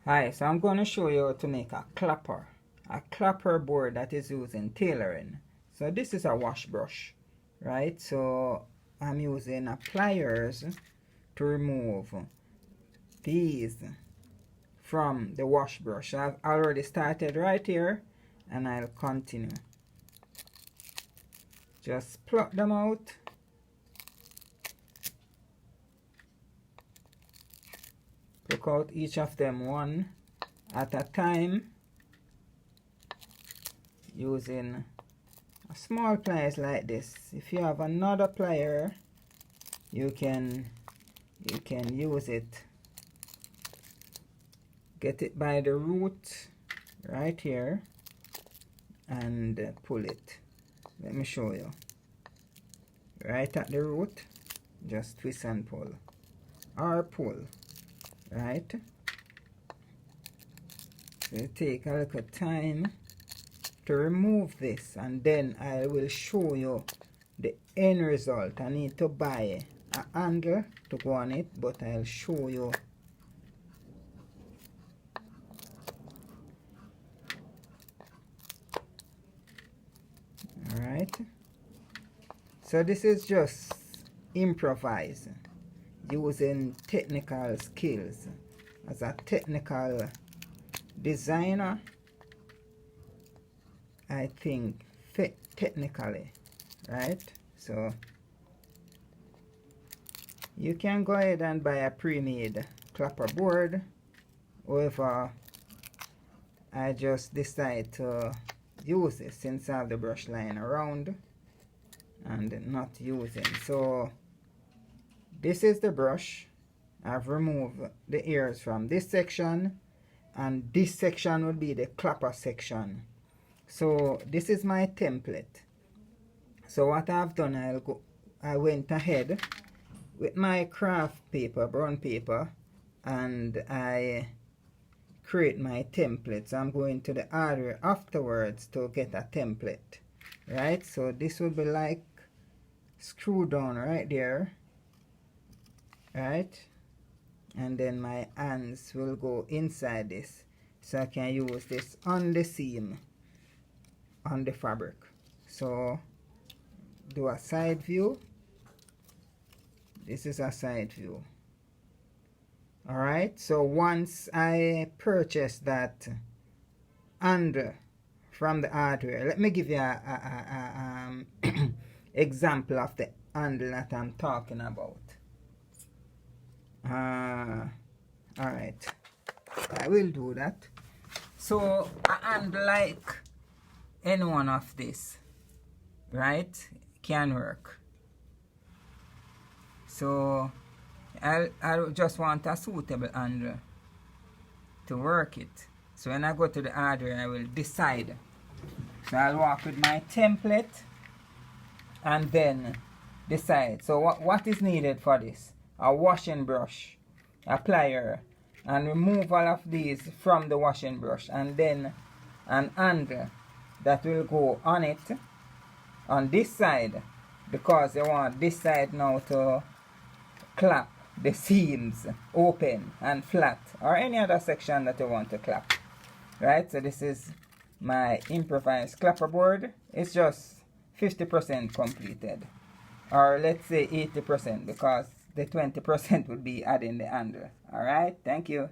Hi, so I'm going to show you how to make a clapper board that is using tailoring. So this is a wash brush, right? So I'm using a pliers to remove these from the wash brush. I've already started right here and I'll continue. Just pluck them out. Pluck out each of them one at a time using a small pliers like this. If you have another plier, you can use it. Get it by the root right here and pull it. Let me show you. Right at the root, just twist and pull, or pull, right? So you take a little time to remove this, and then I will show you the end result. I need to buy a handle to go on it, but I'll show you. Alright, so this is just improvise using technical skills. As a technical designer, I think technically, right? So you can go ahead and buy a pre-made clapper board. However, I just decide to use it since I have the brush lying around and not using. So this is the brush. I've removed the ears from this section, and this section will be the clapper section. So this is my template. So what I've done, I went ahead with my craft paper, brown paper, and I create my template. So I'm going to the hardware afterwards to get a template, right? So this will be like screw down right there, right? And then my hands will go inside this, so I can use this on the seam on the fabric. So do a side view. This is a side view. Alright, so once I purchase that handle from the hardware, let me give you a example of the handle that I'm talking about. Alright, I will do that. So a handle like any one of this, right, can work. So I just want a suitable handle to work it. So when I go to the hardware, I will decide. So I'll work with my template and then decide. So what is needed for this? A washing brush, a plier, and remove all of these from the washing brush, and then an handle that will go on it on this side, because you want this side now to clap the seams open and flat, or any other section that you want to clap, right? So this is my improvised clapper board. It's just 50% completed, or let's say 80%, because the 20% would be adding the handle. All right, thank you.